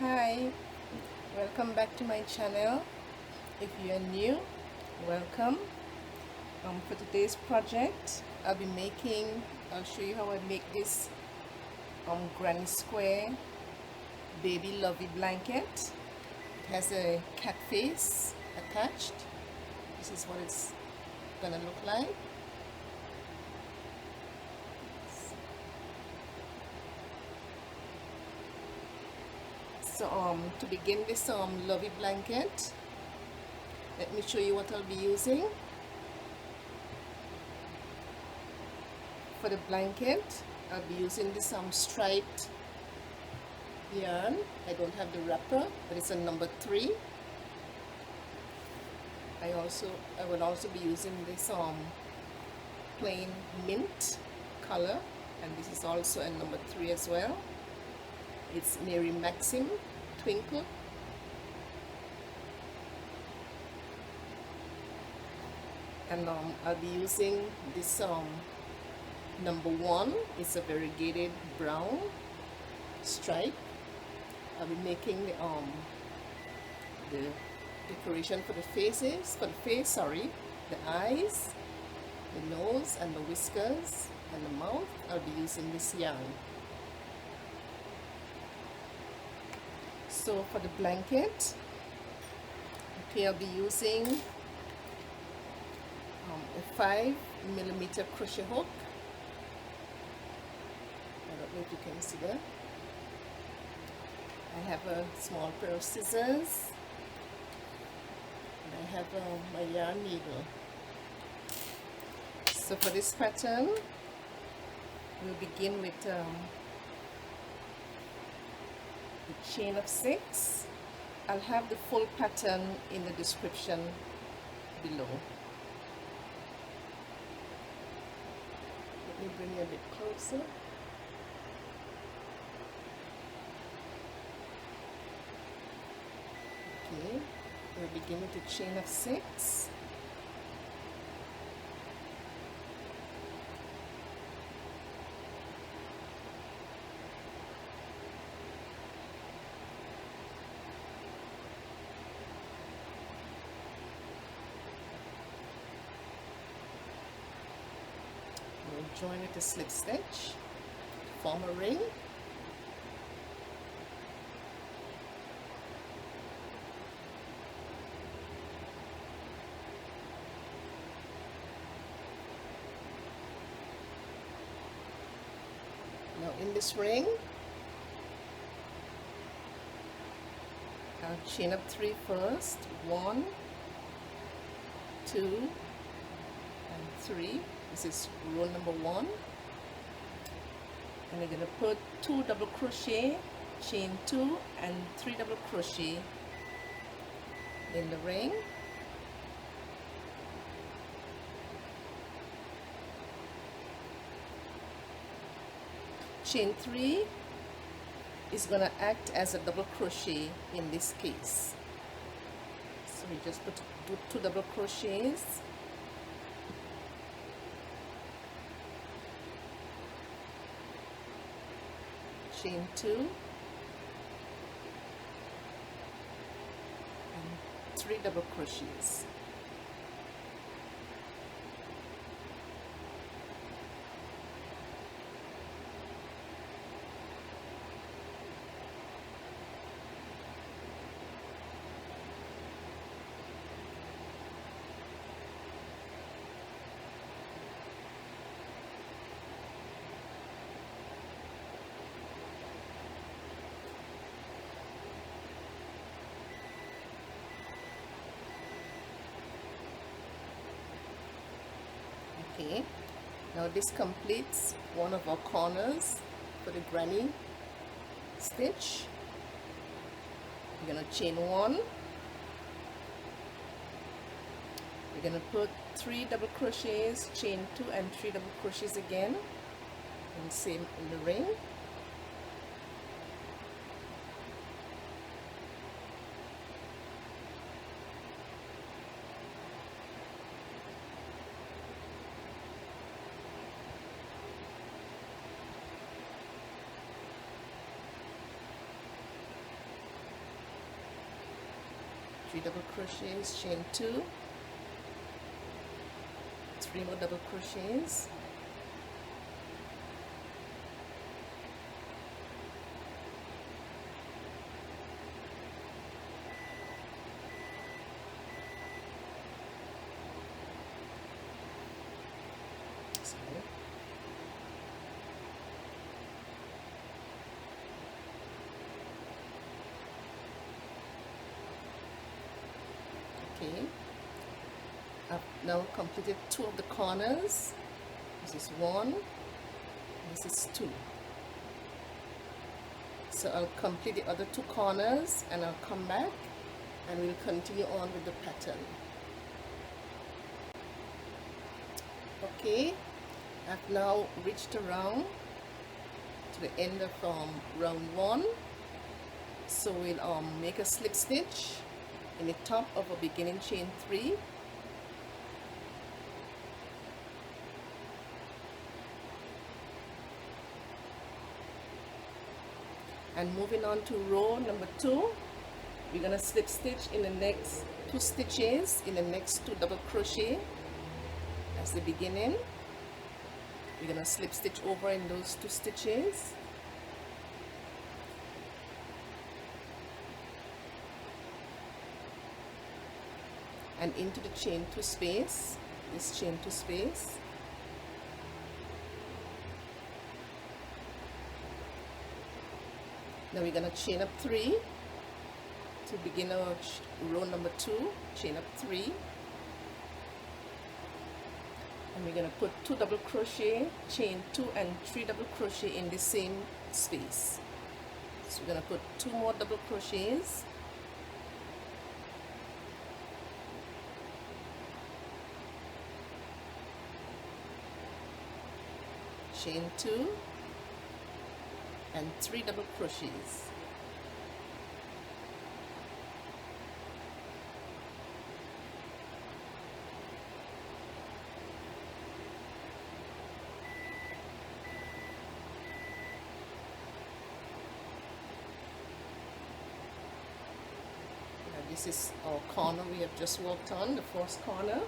Hi, welcome back to my channel. If you are new, welcome. For today's project, I'll show you how I make this granny square baby Lovey blanket. It has a cat face attached. This is what it's gonna look like. So to begin this Lovey blanket, let me show you what I'll be using. For the blanket, I'll be using this striped yarn. I don't have the wrapper, but it's a number 3. I will also be using this plain mint color, and this is also a number 3 as well. It's Mary Maxim Twinkle. And I'll be using this number 1. It's a variegated brown stripe. I'll be making the decoration for the the eyes, the nose, and the whiskers, and the mouth. I'll be using this yarn. So for the blanket, okay, I'll be using a 5mm crochet hook. I don't know if you can see that. I have a small pair of scissors, and I have my yarn needle. So for this pattern, we'll begin with the chain of 6. I'll have the full pattern in the description below. Let me bring you a bit closer. Okay, we'll begin with the chain of 6. We'll join with a slip stitch, form a ring. Now in this ring, I'll chain up 3 first. 1, 2, and 3. This is row number 1. And we're going to put 2 double crochet, chain 2, and 3 double crochet in the ring. Chain 3 is going to act as a double crochet in this case. So we just put 2 double crochets. Chain 2 and 3 double crochets. Okay, now this completes one of our corners for the granny stitch. We're going to chain 1. We're going to put 3 double crochets, chain 2 and 3 double crochets again, and same in the ring. 3 double crochets, chain 2, 3 more double crochets, okay. I've now completed 2 of the corners. This is 1, this is 2. So I'll complete the other 2 corners and I'll come back and we'll continue on with the pattern. Okay, I've now reached around to the end of round 1. So we'll make a slip stitch in the top of a beginning chain 3, and moving on to row number 2, we're gonna slip stitch in the next 2 stitches in the next 2 double crochet as the beginning. We're gonna slip stitch over in those 2 stitches. And into the chain 2 space, this chain 2 space. Now we're going to chain up 3 to begin our row number 2, chain up 3. And we're going to put 2 double crochet, chain 2 and 3 double crochet in the same space. So we're going to put 2 more double crochets. Chain 2 and 3 double crochets. Now this is our corner we have just worked on, the first corner.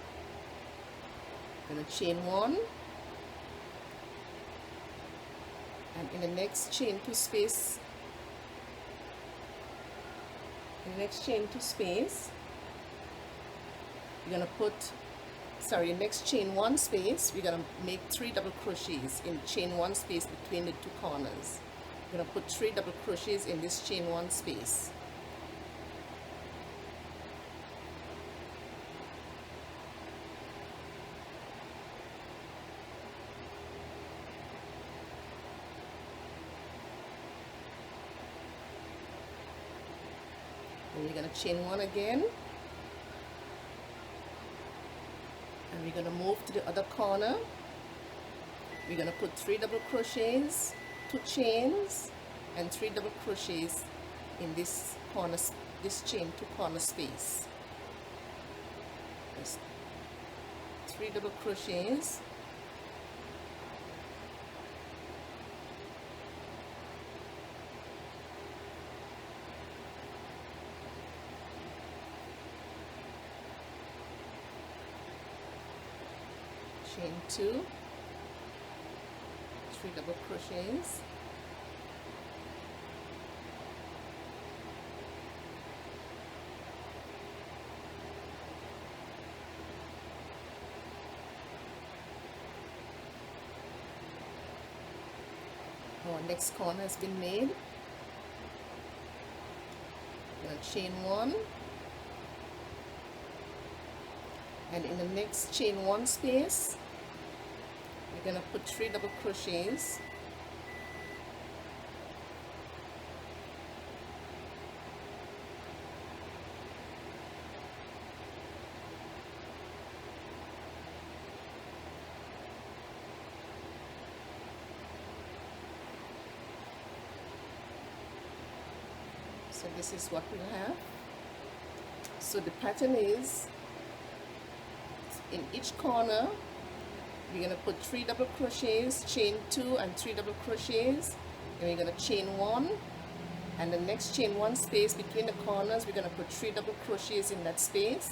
I'm going to chain 1. And in the next chain 2 space, we're gonna put, next chain 1 space, we're gonna make 3 double crochets in chain 1 space between the 2 corners. We're gonna put 3 double crochets in this chain 1 space. And we're going to chain 1 again, and we're going to move to the other corner. We're going to put 3 double crochets, 2 chains and 3 double crochets in this corner, this chain 2 corner space. There's 3 double crochets, chain 2, 3 double crochets, our next corner has been made. We're going to chain 1, and in the next chain 1 space we're going to put 3 double crochets, so this is what we'll have. So the pattern is, in each corner we're going to put 3 double crochets, chain 2 and 3 double crochets, and we're going to chain 1, And the next chain 1 space between the corners, we're going to put 3 double crochets in that space.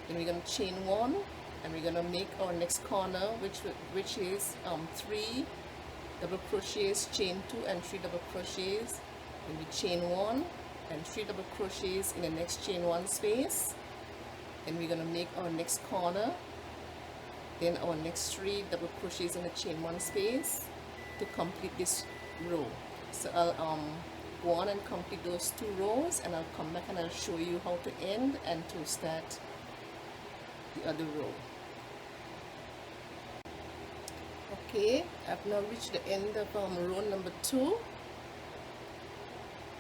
Then we're going to chain 1, and we're going to make our next corner, which is 3 double crochets, chain 2 and 3 double crochets. Then we chain 1 and 3 double crochets in the next chain 1 space. Then we're going to make our next corner, then our next 3 double crochets in the chain 1 space to complete this row. So I'll go on and complete those 2 rows, and I'll come back and I'll show you how to end and to start the other row. Okay, I've now reached the end of row number 2.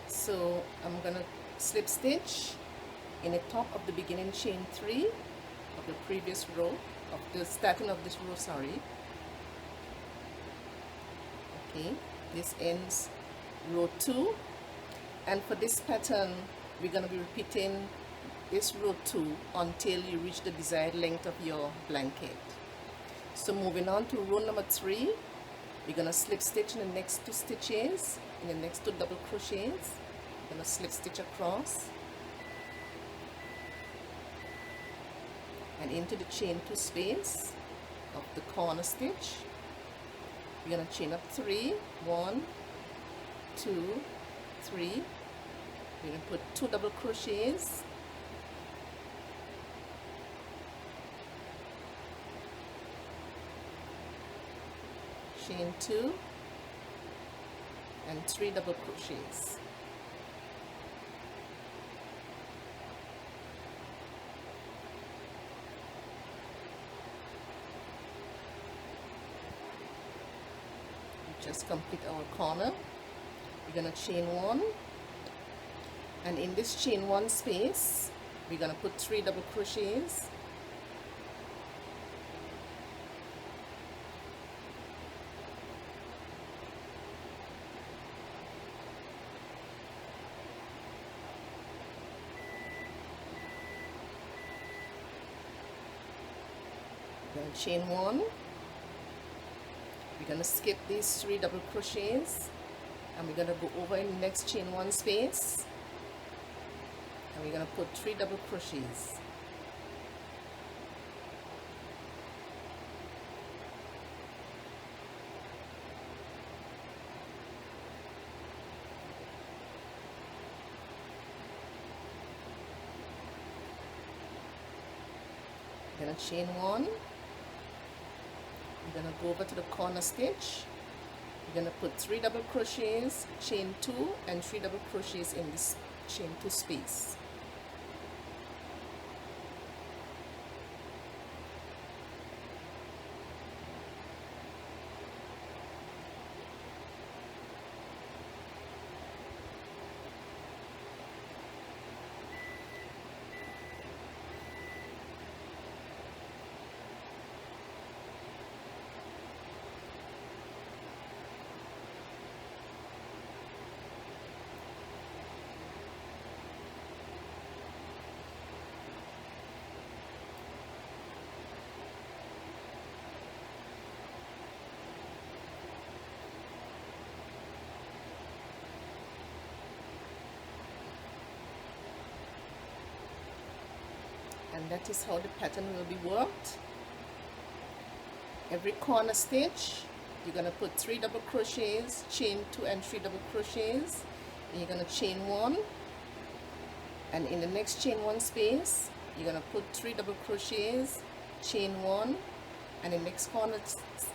So I'm gonna slip stitch in the top of the beginning chain 3 of the previous row, of the starting of this row, sorry. Okay, this ends row 2, and for this pattern we're going to be repeating this row 2 until you reach the desired length of your blanket. So moving on to row number 3, we're going to slip stitch in the next 2 stitches, in the next 2 double crochets. We're going to slip stitch across and into the chain 2 space of the corner stitch. We're going to chain up 3, 1, 2, 3. We're going to put 2 double crochets, chain 2 and 3 double crochets. Just complete our corner. We're going to chain 1, and in this chain 1 space we're going to put 3 double crochets, then chain 1. We're going to skip these 3 double crochets, and we're going to go over in the next chain 1 space, and we're going to put 3 double crochets. We're going to chain 1. We're going to go over to the corner stitch. We're going to put 3 double crochets, chain 2 and 3 double crochets in this chain 2 space. And that is how the pattern will be worked. Every corner stitch you're going to put 3 double crochets, chain 2 and 3 double crochets, and you're going to chain 1, and in the next chain 1 space you're going to put 3 double crochets, chain 1, and in the next corner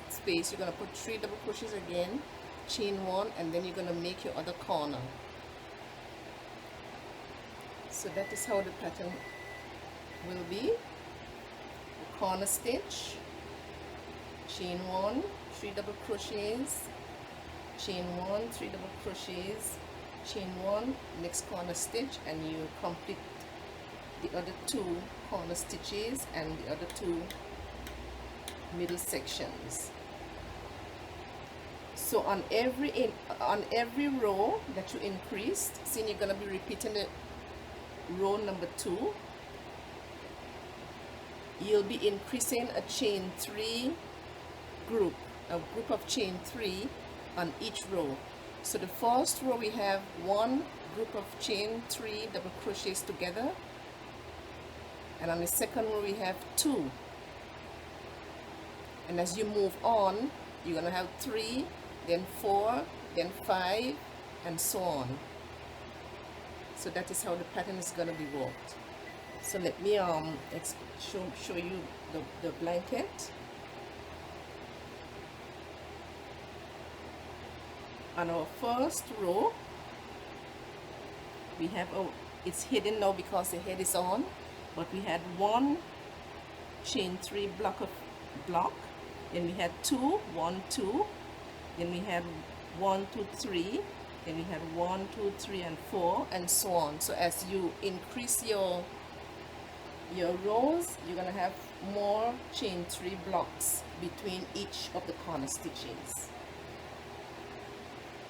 space you're going to put 3 double crochets again, chain 1, and then you're going to make your other corner. So that is how the pattern will be. The corner stitch, chain 1, 3 double crochets, chain 1, 3 double crochets, chain 1, next corner stitch, and you complete the other 2 corner stitches and the other 2 middle sections. So on every row that you increased, since you're going to be repeating the row number 2, you'll be increasing a chain 3 group, a group of chain 3 on each row. So the first row we have 1 group of chain 3 double crochets together, and on the second row we have 2, and as you move on you're gonna have 3, then 4, then 5, and so on. So that is how the pattern is gonna be worked. So let me show you the blanket. On our first row we have, it's hidden now because the head is on, but we had 1 chain 3 block, then we had 2, 1, 2, then we had 1, 2, 3, then we had 1, 2, 3, and 4, and so on. So as you increase your rows, you're gonna have more chain 3 blocks between each of the corner stitches.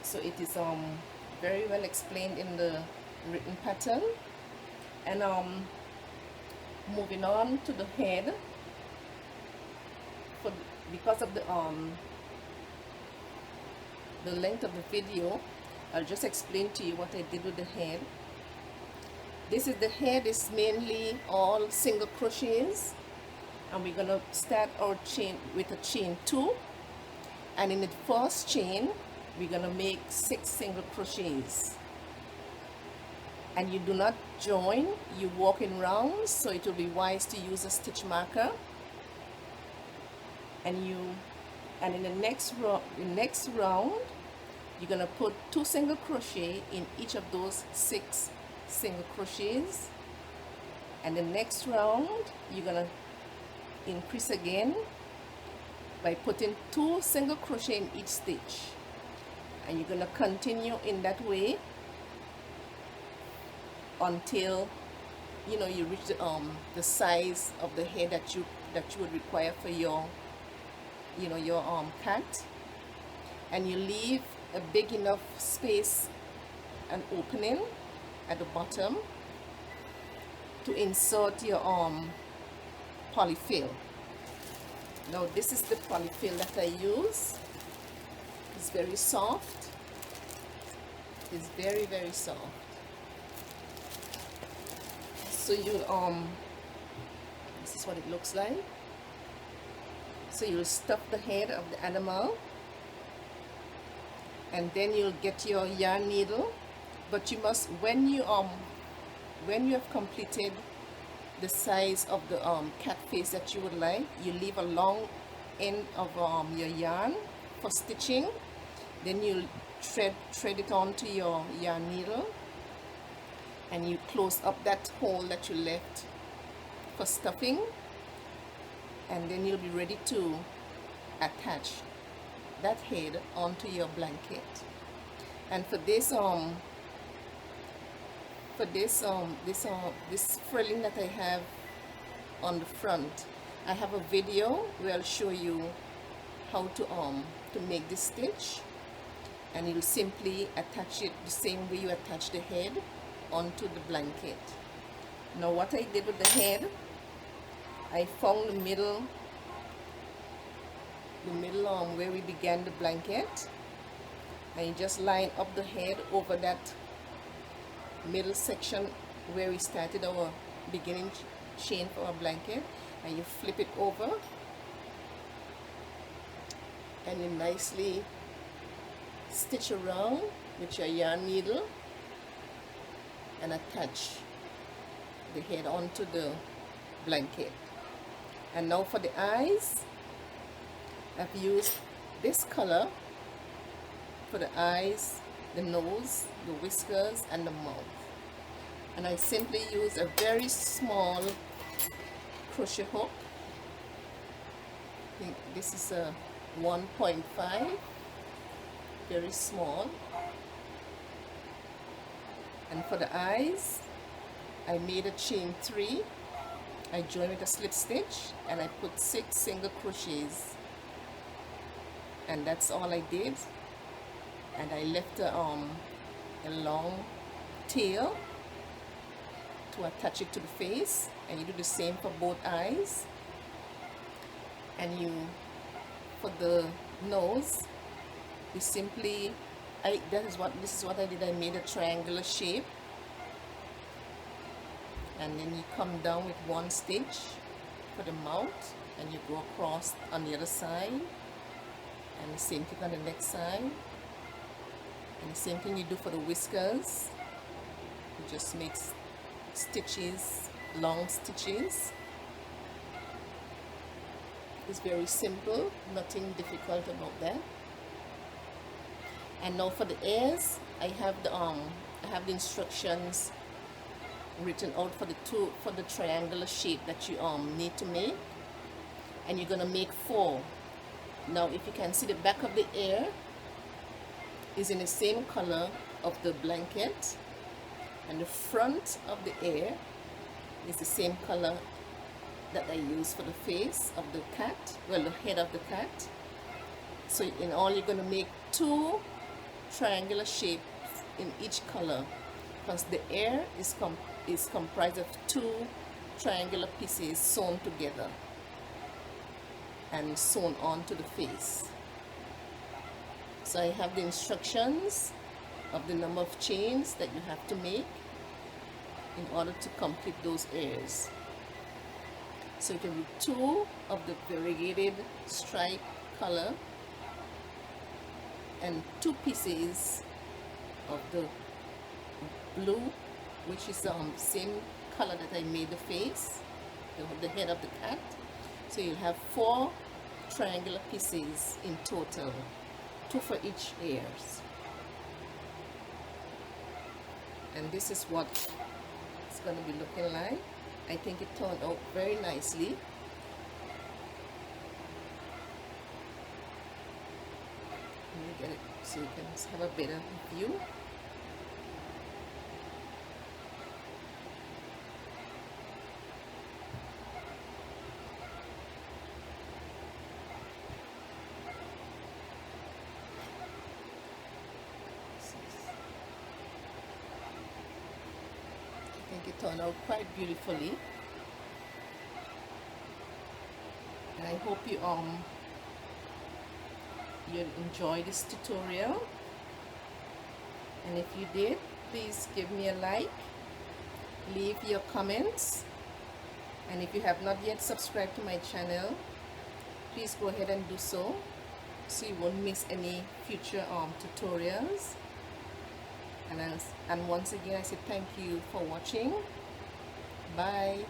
So it is very well explained in the written pattern. And moving on to the head, because of the length of the video, I'll just explain to you what I did with the head. The head is mainly all single crochets, and we're gonna start our chain with a chain 2, and in the first chain we're gonna make 6 single crochets, and you do not join, you walk in rounds, so it will be wise to use a stitch marker. And in the next round you're gonna put 2 single crochet in each of those 6 single crochets, and the next round you're gonna increase again by putting 2 single crochet in each stitch, and you're gonna continue in that way until you reach the size of the head that you would require for your cat, and you leave a big enough space, an opening at the bottom to insert your polyfill. Now this is the polyfill that I use. It's very soft. It's very, very soft. So this is what it looks like. So you'll stuff the head of the animal, and then you'll get your yarn needle. But you must, when you have completed the size of the cat face that you would like, you leave a long end of your yarn for stitching. Then you'll thread it onto your yarn needle, and you close up that hole that you left for stuffing, and then you'll be ready to attach that head onto your blanket. And for this this frilling that I have on the front, I have a video where I'll show you how to make this stitch, and you'll simply attach it the same way you attach the head onto the blanket. Now what I did with the head, I found the middle where we began the blanket, and you just line up the head over that middle section where we started our beginning chain for our blanket, and you flip it over, and you nicely stitch around with your yarn needle and attach the head onto the blanket. And now for the eyes, I've used this color for the eyes, the nose, the whiskers, and the mouth. And I simply use a very small crochet hook. I think this is a 1.5, very small. And for the eyes, I made a chain 3. I joined with a slip stitch, and I put 6 single crochets, and that's all I did. And I left a long tail to attach it to the face, and you do the same for both eyes. And for the nose, you simply this is what I did. I made a triangular shape, and then you come down with one stitch for the mouth, and you go across on the other side, and the same thing on the next side, and the same thing you do for the whiskers. You just make stitches, long stitches. It's very simple, nothing difficult about that. And now for the ears, I have the instructions written out for the triangular shape that you need to make, and you're gonna make 4. Now if you can see, the back of the ear is in the same color of the blanket, and the front of the ear is the same color that I use for the face of the cat, well, the head of the cat. So in all, you're gonna make 2 triangular shapes in each color, because the ear is comprised of 2 triangular pieces sewn together and sewn onto the face. So I have the instructions of the number of chains that you have to make in order to complete those ears. So it can be 2 of the variegated stripe color and 2 pieces of the blue, which is the same color that I made the face, the head of the cat. So you'll have 4 triangular pieces in total, 2 for each ears. And this is what it's going to be looking like. I think it turned out very nicely. Let me get it so you can have a better view. I think it turned out quite beautifully, and I hope you enjoy this tutorial. And if you did, please give me a like, leave your comments, and if you have not yet subscribed to my channel, please go ahead and do so you won't miss any future tutorials. And once again, I say thank you for watching. Bye.